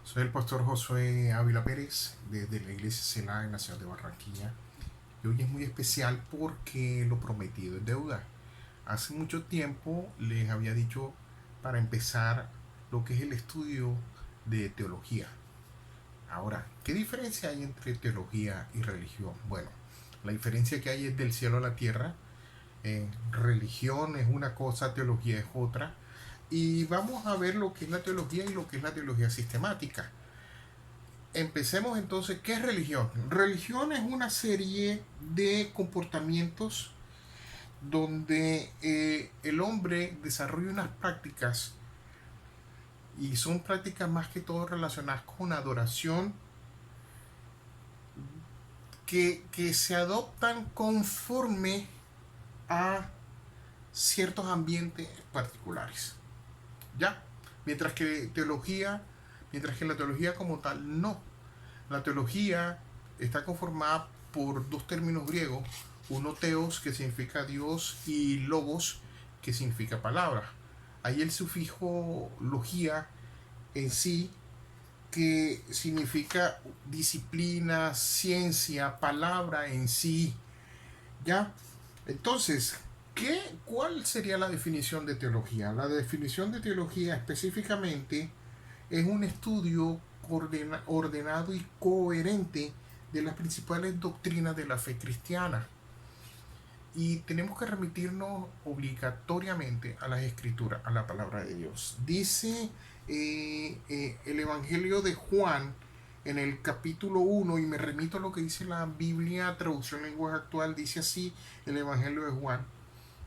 Soy el pastor Josué Ávila Pérez desde la iglesia Selah en la ciudad de Barranquilla. Y hoy es muy especial porque lo prometido es deuda. Hace mucho tiempo les había dicho para empezar lo que es el estudio de teología. Ahora, ¿qué diferencia hay entre teología y religión? Bueno, la diferencia que hay es del cielo a la tierra. Religión es una cosa, teología es otra. Y vamos a ver lo que es la teología y lo que es la teología sistemática. Empecemos entonces, ¿qué es religión? Religión es una serie de comportamientos donde el hombre desarrolla unas prácticas y son prácticas más que todo relacionadas con adoración que se adoptan conforme a ciertos ambientes particulares. ¿Ya? Mientras que teología, mientras que la teología como tal no. La teología está conformada por dos términos griegos, uno teos, que significa Dios, y logos, que significa palabra. Hay el sufijo logía en sí, que significa disciplina, ciencia, palabra en sí. ¿Ya? Entonces, ¿cuál sería la definición de teología? La definición de teología específicamente es un estudio ordenado y coherente de las principales doctrinas de la fe cristiana. Y tenemos que remitirnos obligatoriamente a las escrituras, a la palabra de Dios. Dice el Evangelio de Juan en el capítulo 1, y me remito a lo que dice la Biblia, traducción en lenguaje actual, dice así el Evangelio de Juan,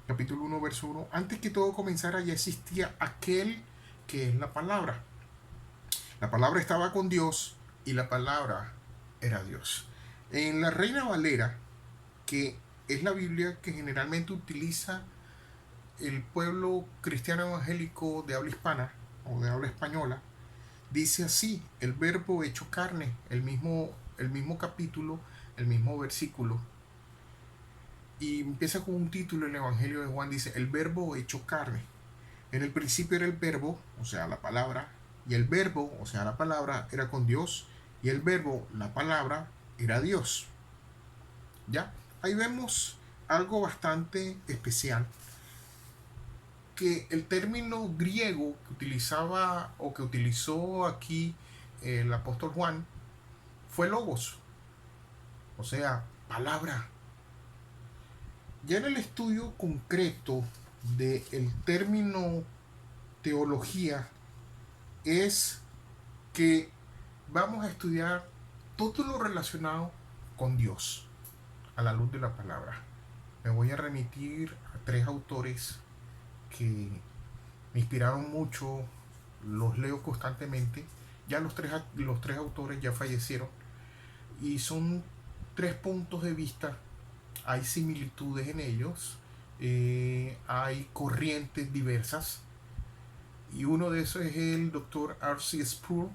capítulo 1, verso 1. Antes que todo comenzara ya existía aquel que es la palabra. La palabra estaba con Dios y la palabra era Dios. En la Reina Valera, que es la Biblia que generalmente utiliza el pueblo cristiano evangélico de habla hispana o de habla española, dice así, el verbo hecho carne, el mismo capítulo, el mismo versículo. Y empieza con un título en el Evangelio de Juan, dice, el verbo hecho carne. En el principio era el verbo, o sea, la palabra, y el verbo, o sea, la palabra, era con Dios, y el verbo, la palabra, era Dios. ¿Ya? Ahí vemos algo bastante especial, que el término griego que utilizaba o que utilizó aquí el apóstol Juan fue logos, o sea, palabra. Ya en el estudio concreto del término teología es que vamos a estudiar todo lo relacionado con Dios a la luz de la palabra. Me voy a remitir a tres autores que me inspiraron mucho, los leo constantemente. Ya los tres autores ya fallecieron y son tres puntos de vista. Hay similitudes en ellos, hay corrientes diversas, y uno de esos es el doctor R.C. Sproul,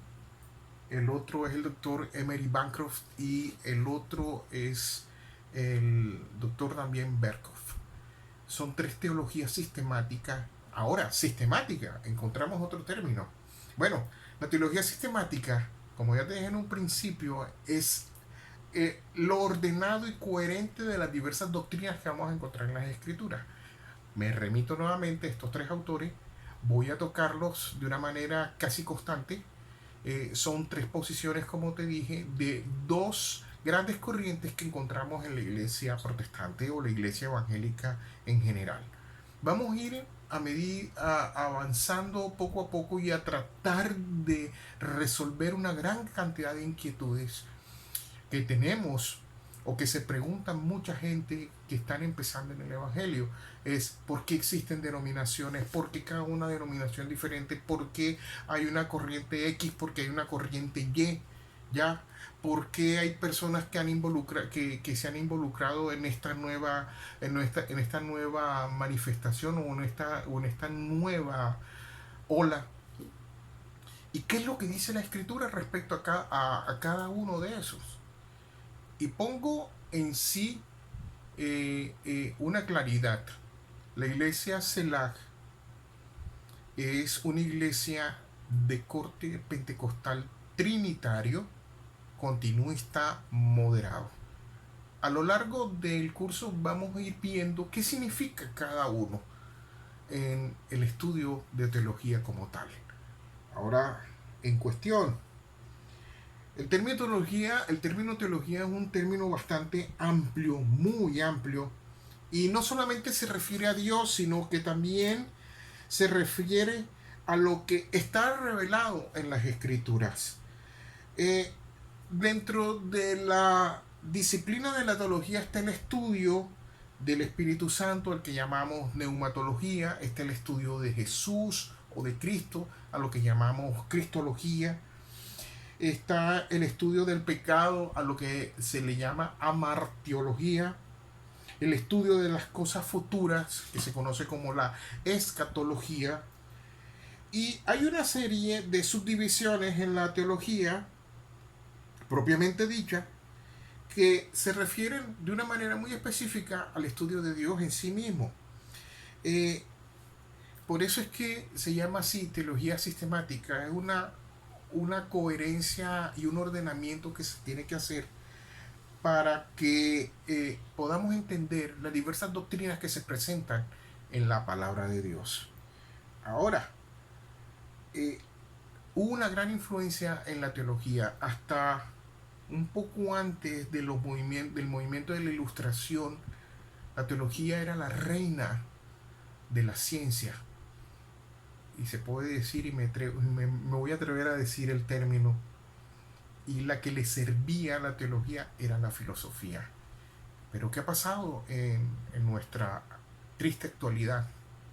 el otro es el doctor Emery Bancroft y el otro es el doctor también Berkhoff. Son tres teologías sistemáticas. Ahora, sistemática, encontramos otro término. Bueno, la teología sistemática, como ya te dije en un principio, es lo ordenado y coherente de las diversas doctrinas que vamos a encontrar en las escrituras. Me remito nuevamente a estos tres autores, voy a tocarlos de una manera casi constante. Son tres posiciones, como te dije, de dos grandes corrientes que encontramos en la iglesia protestante o la iglesia evangélica en general. Vamos a ir avanzando poco a poco y a tratar de resolver una gran cantidad de inquietudes que tenemos o que se preguntan mucha gente que están empezando en el Evangelio. Es por qué existen denominaciones, por qué cada una denominación diferente, por qué hay una corriente X, por qué hay una corriente Y, ¿ya? ¿Por qué hay personas que se han involucrado en esta nueva manifestación o en esta nueva ola? ¿Y qué es lo que dice la escritura respecto a cada uno de esos? Y pongo en sí una claridad. La iglesia Selah es una iglesia de corte pentecostal trinitario, continuista, moderado. A lo largo del curso vamos a ir viendo qué significa cada uno en el estudio de teología como tal. Ahora, en cuestión, el término teología es un término bastante amplio, muy amplio, y no solamente se refiere a Dios, sino que también se refiere a lo que está revelado en las escrituras. Eh, Dentro de la disciplina de la teología está el estudio del Espíritu Santo, al que llamamos neumatología, está el estudio de Jesús o de Cristo, a lo que llamamos cristología, está el estudio del pecado, a lo que se le llama amartiología, el estudio de las cosas futuras, que se conoce como la escatología, y hay una serie de subdivisiones en la teología propiamente dicha que se refieren de una manera muy específica al estudio de Dios en sí mismo. Eh, por eso es que se llama así teología sistemática, es una coherencia y un ordenamiento que se tiene que hacer para que podamos entender las diversas doctrinas que se presentan en la palabra de Dios. Ahora, hubo una gran influencia en la teología hasta un poco antes de del movimiento de la Ilustración. La teología era la reina de la ciencia. Y se puede decir, y me voy a atrever a decir el término, y la que le servía a la teología era la filosofía. Pero ¿qué ha pasado en nuestra triste actualidad?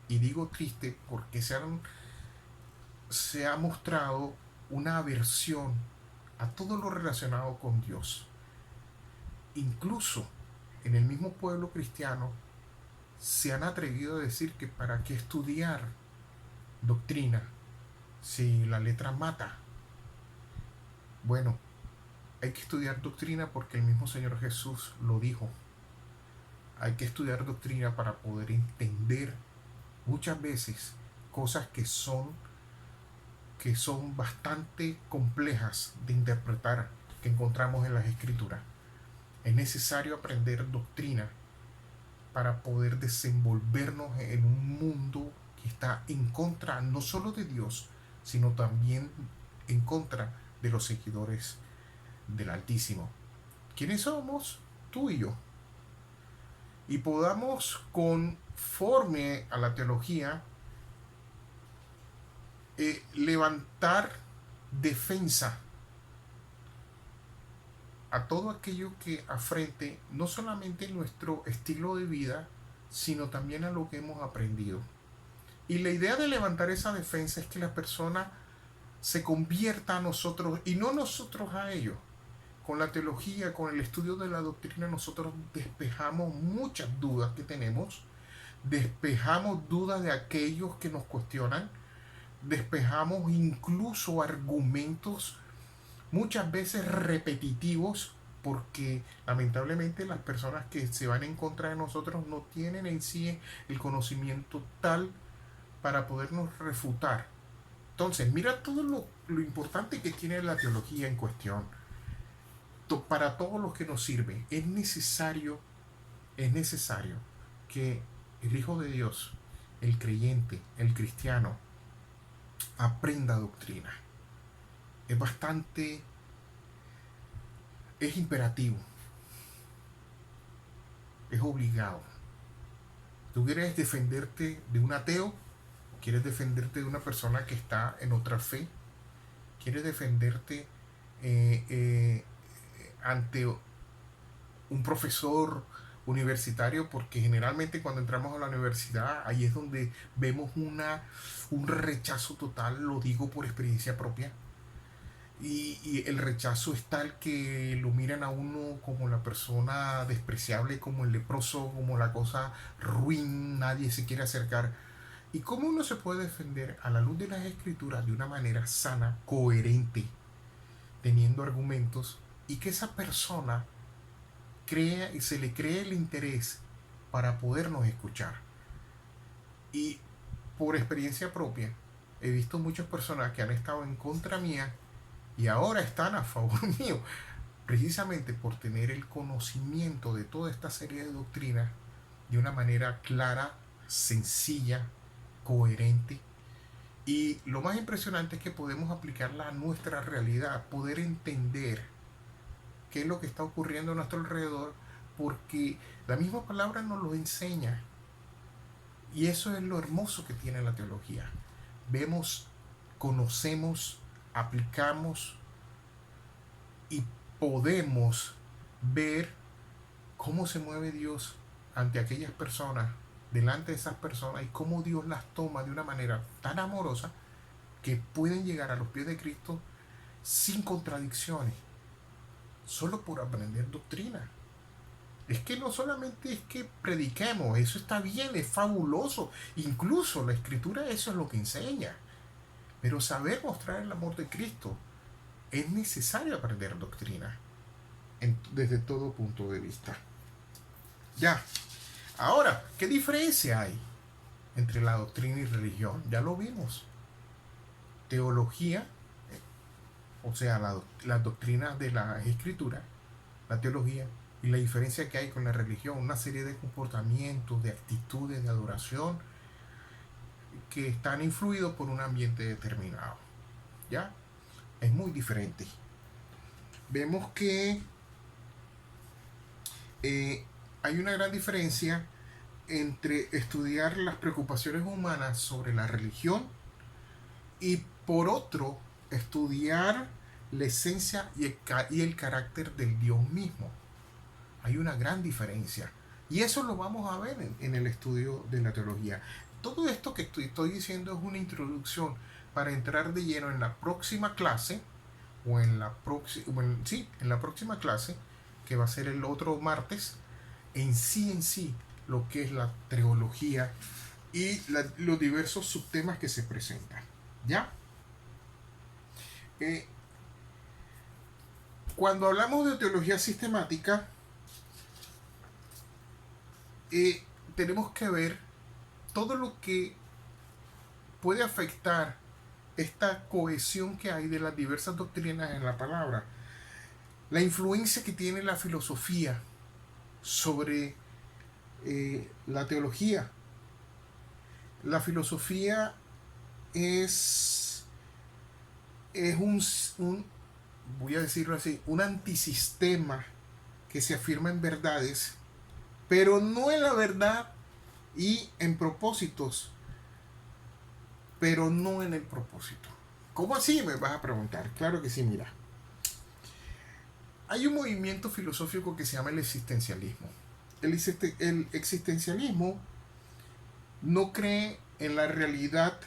Y digo triste porque se ha mostrado una aversión a todo lo relacionado con Dios. Incluso en el mismo pueblo cristiano se han atrevido a decir que para qué estudiar doctrina si la letra mata. Bueno, hay que estudiar doctrina porque el mismo Señor Jesús lo dijo. Hay que estudiar doctrina para poder entender muchas veces cosas que son bastante complejas de interpretar, que encontramos en las escrituras. Es necesario aprender doctrina para poder desenvolvernos en un mundo que está en contra no solo de Dios, sino también en contra de los seguidores del Altísimo. ¿Quiénes somos? Tú y yo. Y podamos, conforme a la teología, levantar defensa a todo aquello que afrente no solamente nuestro estilo de vida, sino también a lo que hemos aprendido. Y la idea de levantar esa defensa es que la persona se convierta a nosotros y no nosotros a ellos. Con la teología, con el estudio de la doctrina, nosotros despejamos muchas dudas que tenemos, despejamos dudas de aquellos que nos cuestionan, despejamos incluso argumentos muchas veces repetitivos, porque lamentablemente las personas que se van en contra de nosotros no tienen en sí el conocimiento tal para podernos refutar. Entonces, mira todo lo importante que tiene la teología en cuestión. Para todo lo que nos sirve, es necesario que el Hijo de Dios, el creyente, el cristiano, aprenda doctrina. Es imperativo, es obligado. ¿Tú quieres defenderte de un ateo? ¿Quieres defenderte de una persona que está en otra fe? ¿Quieres defenderte ante un profesor universitario? Porque generalmente cuando entramos a la universidad, ahí es donde vemos un rechazo total, lo digo por experiencia propia. Y el rechazo es tal que lo miran a uno como la persona despreciable, como el leproso, como la cosa ruin, nadie se quiere acercar. ¿Y cómo uno se puede defender a la luz de las escrituras de una manera sana, coherente, teniendo argumentos, y que esa persona crea y se le cree el interés para podernos escuchar? Y por experiencia propia, he visto muchas personas que han estado en contra mía y ahora están a favor mío, precisamente por tener el conocimiento de toda esta serie de doctrinas de una manera clara, sencilla, coherente. Y lo más impresionante es que podemos aplicarla a nuestra realidad, poder entender qué es lo que está ocurriendo a nuestro alrededor, porque la misma palabra nos lo enseña. Y eso es lo hermoso que tiene la teología. Vemos, conocemos, aplicamos y podemos ver cómo se mueve Dios ante aquellas personas, delante de esas personas, y cómo Dios las toma de una manera tan amorosa que pueden llegar a los pies de Cristo sin contradicciones, solo por aprender doctrina. Es que no solamente es que prediquemos, eso está bien, es fabuloso. Incluso la escritura eso es lo que enseña. Pero saber mostrar el amor de Cristo es necesario aprender doctrina desde todo punto de vista. Ya. Ahora, ¿qué diferencia hay entre la doctrina y religión? Ya lo vimos. Teología, o sea, la doctrina de la escritura, la teología, y la diferencia que hay con la religión, una serie de comportamientos, de actitudes, de adoración, que están influidos por un ambiente determinado. ¿Ya? Es muy diferente. Vemos que hay una gran diferencia entre estudiar las preocupaciones humanas sobre la religión y por otro estudiar la esencia y el carácter del Dios mismo. Hay una gran diferencia y eso lo vamos a ver en el estudio de la teología. Todo esto que estoy diciendo es una introducción para entrar de lleno en la próxima clase o en la próxima clase, que va a ser el otro martes, en sí lo que es la teología y los diversos subtemas que se presentan. ¿Ya? Cuando hablamos de teología sistemática, tenemos que ver todo lo que puede afectar esta cohesión que hay de las diversas doctrinas en la palabra. La influencia que tiene la filosofía sobre la teología. La filosofía es voy a decirlo así, un antisistema que se afirma en verdades, pero no en la verdad y en propósitos, pero no en el propósito. ¿Cómo así? Me vas a preguntar. Claro que sí, mira. Hay un movimiento filosófico que se llama el existencialismo. El existencialismo no cree en la realidad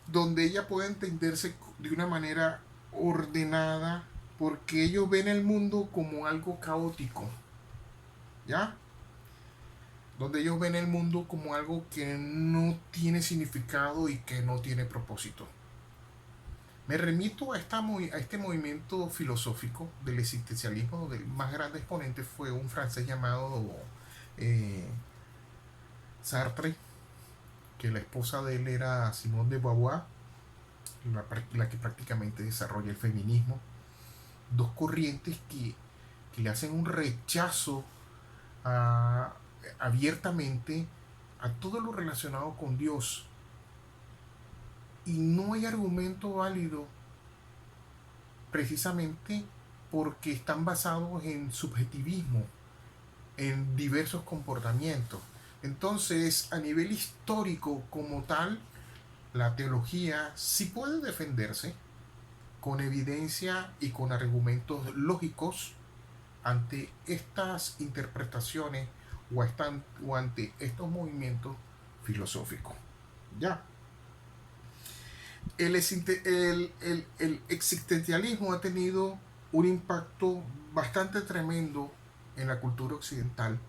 donde ella puede entenderse de una manera ordenada, porque ellos ven el mundo como algo caótico, ¿ya? Donde ellos ven el mundo como algo que no tiene significado y que no tiene propósito. Me remito a este movimiento filosófico del existencialismo, donde el más grande exponente fue un francés llamado Sartre, que la esposa de él era Simone de Beauvoir, la que prácticamente desarrolla el feminismo. Dos corrientes que le hacen un rechazo abiertamente a todo lo relacionado con Dios. Y no hay argumento válido precisamente porque están basados en subjetivismo, en diversos comportamientos. Entonces, a nivel histórico como tal, la teología sí puede defenderse con evidencia y con argumentos lógicos ante estas interpretaciones o ante estos movimientos filosóficos. Ya. El existencialismo ha tenido un impacto bastante tremendo en la cultura occidental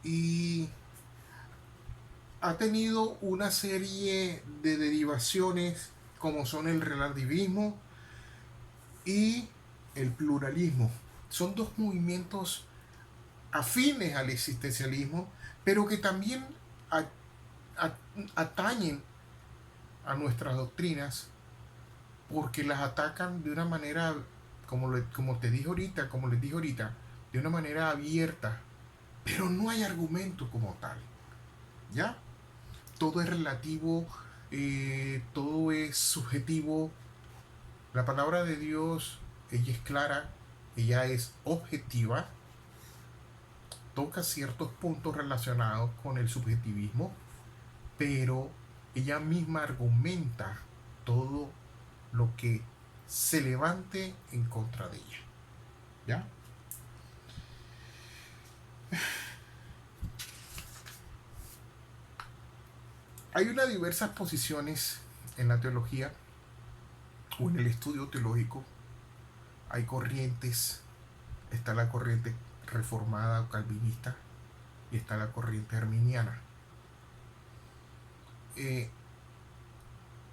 y ha tenido una serie de derivaciones como son el relativismo y el pluralismo. Son dos movimientos afines al existencialismo, pero que también atañen a nuestras doctrinas porque las atacan de una manera, como te dije ahorita, como les dije ahorita, de una manera abierta, pero no hay argumento como tal, ¿ya? Todo es relativo, todo es subjetivo. La palabra de Dios, ella es clara, ella es objetiva, toca ciertos puntos relacionados con el subjetivismo, pero ella misma argumenta todo lo que se levante en contra de ella. ¿Ya? Hay unas diversas posiciones en la teología o en el estudio teológico. Hay corrientes. Está la corriente reformada o calvinista y está la corriente arminiana.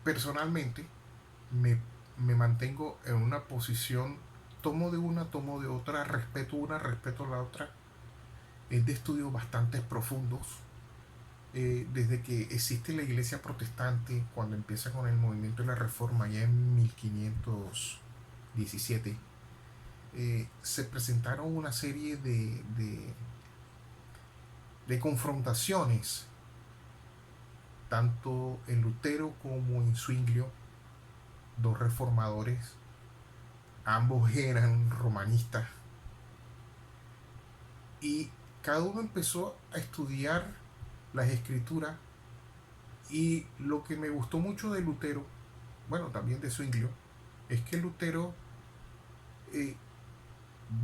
Personalmente me mantengo en una posición, tomo de una, tomo de otra, respeto la otra. Es de estudios bastante profundos. Desde que existe la iglesia protestante, cuando empieza con el movimiento de la reforma ya en 1517, se presentaron una serie de confrontaciones, tanto en Lutero como en Zwinglio, dos reformadores, ambos eran romanistas, y cada uno empezó a estudiar las escrituras. Y lo que me gustó mucho de Lutero, bueno, también de Zwinglio, es que Lutero eh,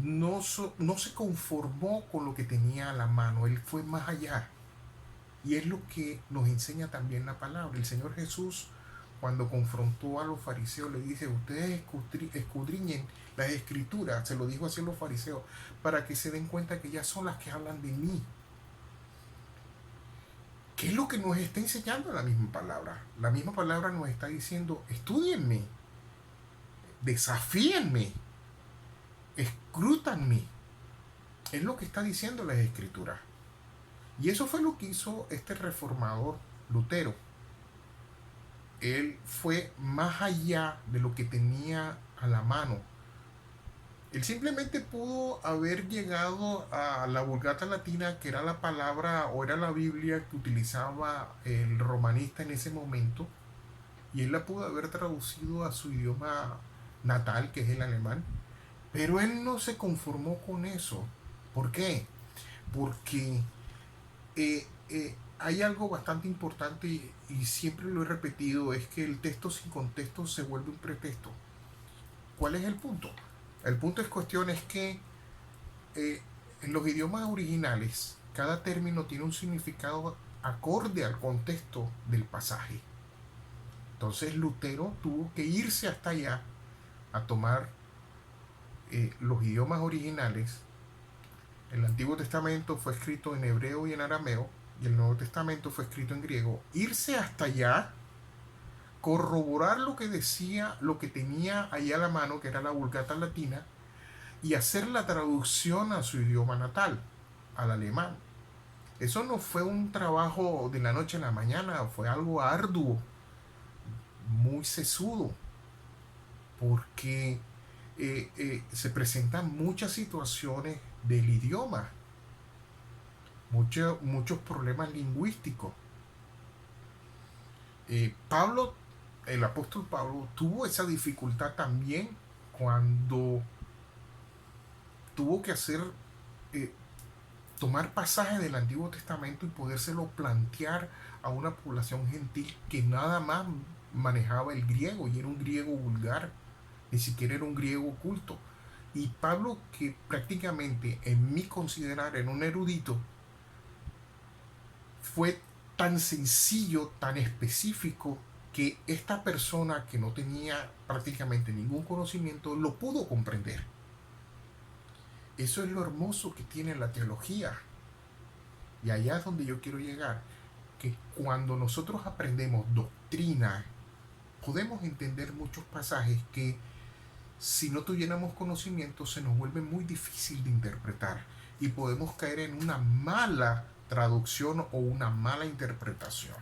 no se conformó con lo que tenía a la mano, él fue más allá. Y es lo que nos enseña también la palabra. El Señor Jesús, cuando confrontó a los fariseos, le dice: ustedes escudriñen las escrituras, se lo dijo así a los fariseos, para que se den cuenta que ellas son las que hablan de mí. ¿Qué es lo que nos está enseñando la misma palabra? La misma palabra nos está diciendo: estudienme, desafíenme, escrútanme. Es lo que está diciendo las escrituras. Y eso fue lo que hizo este reformador Lutero. Él fue más allá de lo que tenía a la mano. Él simplemente pudo haber llegado a la Vulgata Latina, que era la palabra o era la Biblia que utilizaba el romanista en ese momento, y él la pudo haber traducido a su idioma natal, que es el alemán. Pero él no se conformó con eso. ¿Por qué? Porque hay algo bastante importante, y siempre lo he repetido, es que el texto sin contexto se vuelve un pretexto. ¿Cuál es el punto? El punto es cuestión es que en los idiomas originales cada término tiene un significado acorde al contexto del pasaje. Entonces Lutero tuvo que irse hasta allá a tomar los idiomas originales. El Antiguo Testamento fue escrito en hebreo y en arameo, y el Nuevo Testamento fue escrito en griego. Irse hasta allá, corroborar lo que decía, lo que tenía ahí a la mano, que era la Vulgata Latina, y hacer la traducción a su idioma natal, al alemán. Eso no fue un trabajo de la noche a la mañana, fue algo arduo, muy sesudo, porque se presentan muchas situaciones del idioma, muchos problemas lingüísticos. Pablo, el apóstol Pablo, tuvo esa dificultad también cuando tuvo que tomar pasajes del Antiguo Testamento y podérselo plantear a una población gentil que nada más manejaba el griego, y era un griego vulgar, ni siquiera era un griego culto. Y Pablo, que prácticamente en mi considerar era un erudito, fue tan sencillo, tan específico, que esta persona que no tenía prácticamente ningún conocimiento lo pudo comprender. Eso es lo hermoso que tiene la teología. Y allá es donde yo quiero llegar, que cuando nosotros aprendemos doctrina, podemos entender muchos pasajes que, si no tuviéramos conocimiento, se nos vuelve muy difícil de interpretar, y podemos caer en una mala traducción o una mala interpretación.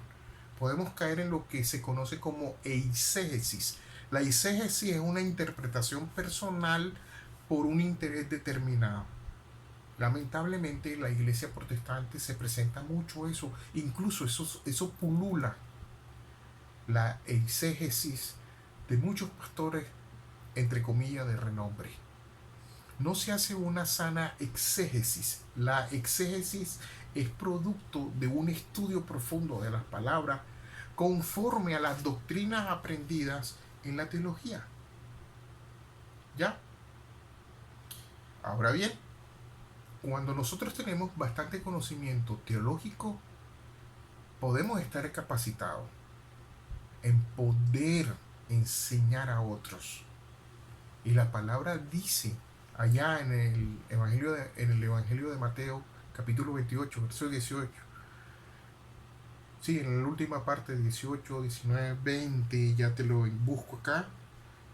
Podemos caer en lo que se conoce como eisegesis, La exégesis es una interpretación personal por un interés determinado. Lamentablemente la iglesia protestante se presenta mucho eso, incluso eso pulula la exégesis de muchos pastores, entre comillas, de renombre. No se hace una sana exégesis. La exégesis es producto de un estudio profundo de las palabras conforme a las doctrinas aprendidas en la teología. ¿Ya? Ahora bien, cuando nosotros tenemos bastante conocimiento teológico, podemos estar capacitados en poder enseñar a otros. Y la palabra dice allá en el Evangelio de Mateo, capítulo 28, verso 18. Sí, en la última parte, 18, 19, 20, ya te lo busco acá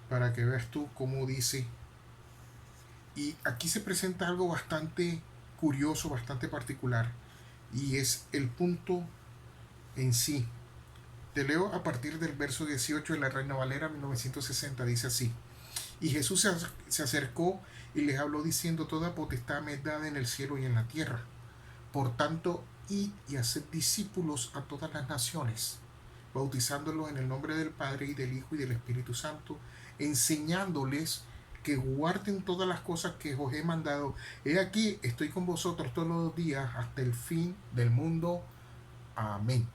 para que veas tú cómo dice. Y aquí se presenta algo bastante curioso, bastante particular, y es el punto en sí. Te leo a partir del verso 18 de la Reina Valera 1960, dice así: y Jesús se acercó y les habló diciendo: toda potestad me es dada en el cielo y en la tierra. Por tanto, id y haced discípulos a todas las naciones, bautizándolos en el nombre del Padre y del Hijo y del Espíritu Santo, enseñándoles que guarden todas las cosas que os he mandado. He aquí, estoy con vosotros todos los días hasta el fin del mundo. Amén.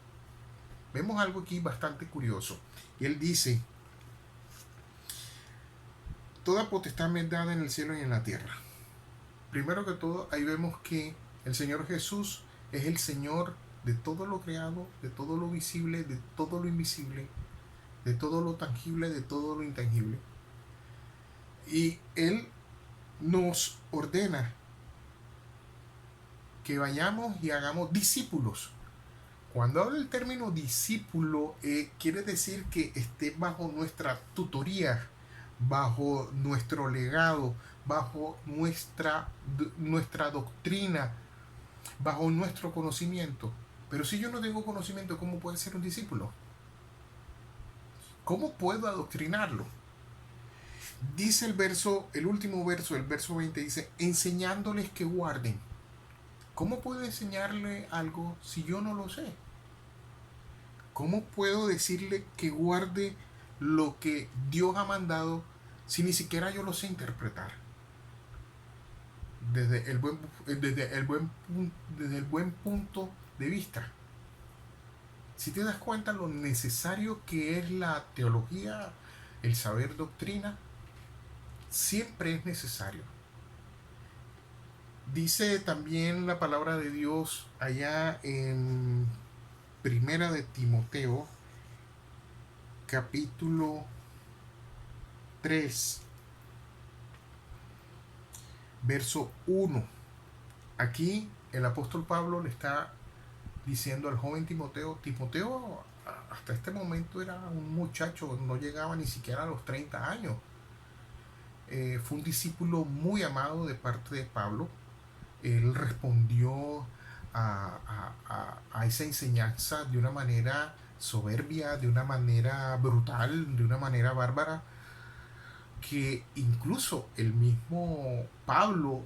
Vemos algo aquí bastante curioso. Y él dice: toda potestad me es dada en el cielo y en la tierra. Primero que todo, ahí vemos que el Señor Jesús es el Señor de todo lo creado, de todo lo visible, de todo lo invisible, de todo lo tangible, de todo lo intangible. Y Él nos ordena que vayamos y hagamos discípulos. Cuando habla el término discípulo, quiere decir que esté bajo nuestra tutoría, bajo nuestro legado, bajo nuestra doctrina, bajo nuestro conocimiento. Pero si yo no tengo conocimiento, ¿cómo puede ser un discípulo? ¿Cómo puedo adoctrinarlo? Dice el último verso, el verso 20, dice: enseñándoles que guarden. ¿Cómo puedo enseñarle algo si yo no lo sé? ¿Cómo puedo decirle que guarde lo que Dios ha mandado si ni siquiera yo lo sé interpretar? Desde el buen punto de vista. Si te das cuenta lo necesario que es la teología, el saber doctrina, siempre es necesario. Dice también la palabra de Dios allá en Primera de Timoteo, capítulo 3, verso 1. Aquí el apóstol Pablo le está diciendo al joven Timoteo: Timoteo hasta este momento era un muchacho, no llegaba ni siquiera a los 30 años. Fue un discípulo muy amado de parte de Pablo. Él respondió a esa enseñanza de una manera soberbia, de una manera brutal, de una manera bárbara, que incluso el mismo Pablo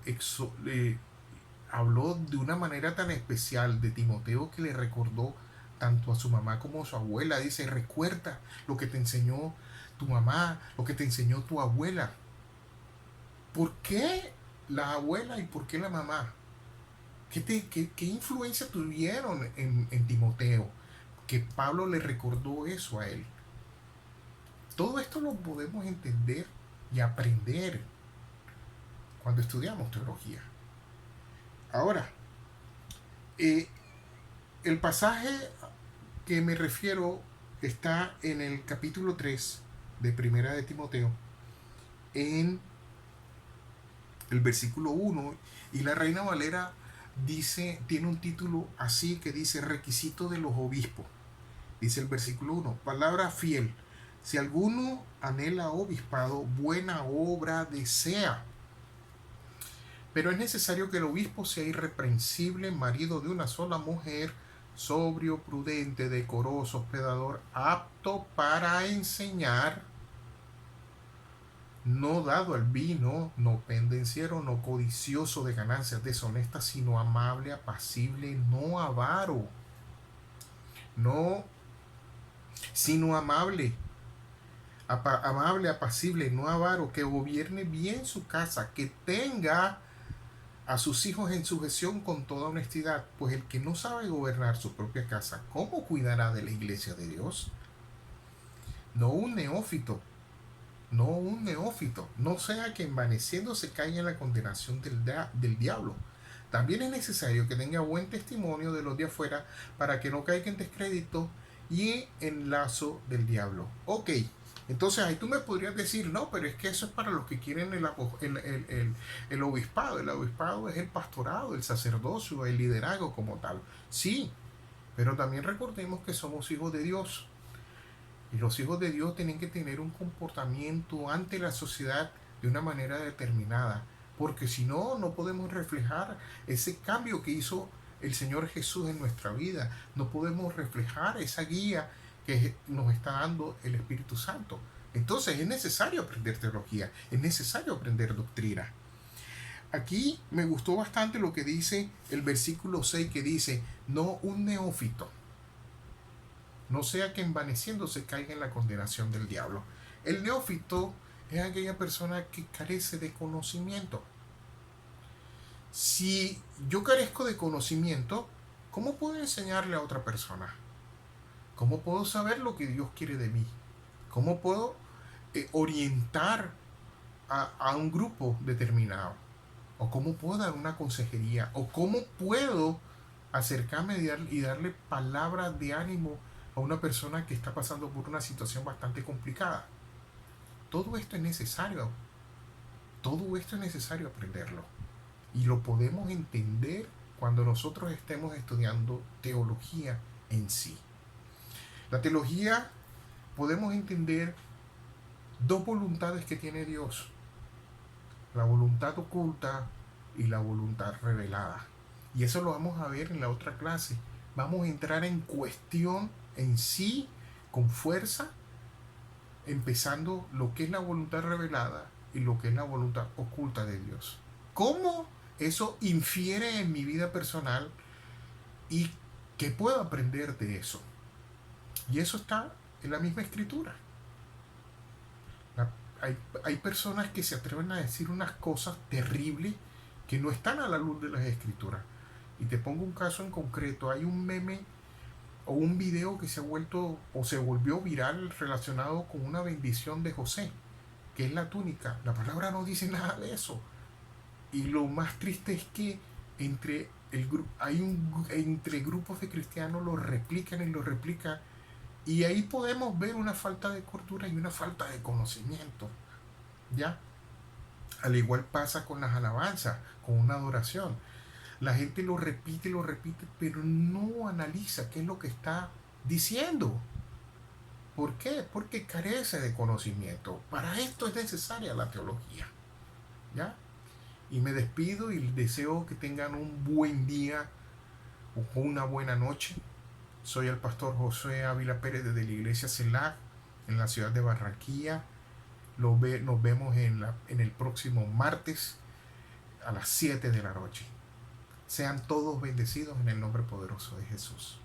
habló de una manera tan especial de Timoteo que le recordó tanto a su mamá como a su abuela. Dice: recuerda lo que te enseñó tu mamá, lo que te enseñó tu abuela. ¿Por qué la abuela y por qué la mamá? ¿Qué influencia tuvieron en Timoteo? Que Pablo le recordó eso a él. Todo esto lo podemos entender y aprender cuando estudiamos teología. Ahora, el pasaje que me refiero está en el capítulo 3 de Primera de Timoteo, en el versículo 1, y la Reina Valera tiene un título así que dice: requisito de los obispos. Dice el versículo 1: palabra fiel, si alguno anhela obispado, buena obra desea. Pero es necesario que el obispo sea irreprensible, marido de una sola mujer, sobrio, prudente, decoroso, hospedador, apto para enseñar, no dado al vino, no pendenciero, no codicioso de ganancias deshonestas, sino amable, apacible, no avaro, no, sino amable, amable, apacible, no avaro, que gobierne bien su casa, que tenga a sus hijos en sujeción con toda honestidad, pues el que no sabe gobernar su propia casa, ¿cómo cuidará de la iglesia de Dios? No un neófito, no un neófito, no sea que envaneciéndose caiga en la condenación del diablo. También es necesario que tenga buen testimonio de los de afuera para que no caiga en descrédito y en lazo del diablo. Ok, entonces ahí tú me podrías decir, no, pero es que eso es para los que quieren el obispado. El obispado es el pastorado, el sacerdocio, el liderazgo como tal. Sí, pero también recordemos que somos hijos de Dios. Y los hijos de Dios tienen que tener un comportamiento ante la sociedad de una manera determinada, porque si no, no podemos reflejar ese cambio que hizo el Señor Jesús en nuestra vida. No podemos reflejar esa guía que nos está dando el Espíritu Santo. Entonces es necesario aprender teología, es necesario aprender doctrina. Aquí me gustó bastante lo que dice el versículo 6, que dice, no un neófito, no sea que envaneciéndose caiga en la condenación del diablo. El neófito es aquella persona que carece de conocimiento. Si yo carezco de conocimiento, ¿cómo puedo enseñarle a otra persona? ¿Cómo puedo saber lo que Dios quiere de mí? ¿Cómo puedo orientar a un grupo determinado? ¿O cómo puedo dar una consejería? ¿O cómo puedo acercarme y darle palabras de ánimo a una persona que está pasando por una situación bastante complicada? Todo esto es necesario. Todo esto es necesario aprenderlo. Y lo podemos entender cuando nosotros estemos estudiando teología en sí. La teología podemos entender dos voluntades que tiene Dios: la voluntad oculta y la voluntad revelada. Y eso lo vamos a ver en la otra clase. Vamos a entrar en cuestión en sí con fuerza, empezando lo que es la voluntad revelada y lo que es la voluntad oculta de Dios. ¿Cómo eso infiere en mi vida personal y qué puedo aprender de eso? Y eso está en la misma escritura. Hay personas que se atreven a decir unas cosas terribles que no están a la luz de las escrituras. Y te pongo un caso en concreto. Hay un meme o un video que se ha vuelto o se volvió viral relacionado con una bendición de José, que es la túnica. La palabra no dice nada de eso. Y lo más triste es que entre grupos de cristianos lo replican y lo replican. Y ahí podemos ver una falta de cordura y una falta de conocimiento. ¿Ya? Al igual pasa con las alabanzas, con una adoración. La gente lo repite, pero no analiza qué es lo que está diciendo. ¿Por qué? Porque carece de conocimiento. Para esto es necesaria la teología. ¿Ya? Y me despido y deseo que tengan un buen día o una buena noche. Soy el pastor José Ávila Pérez desde la iglesia CELAC en la ciudad de Barranquilla. Nos vemos en el próximo martes a las 7 de la noche. Sean todos bendecidos en el nombre poderoso de Jesús.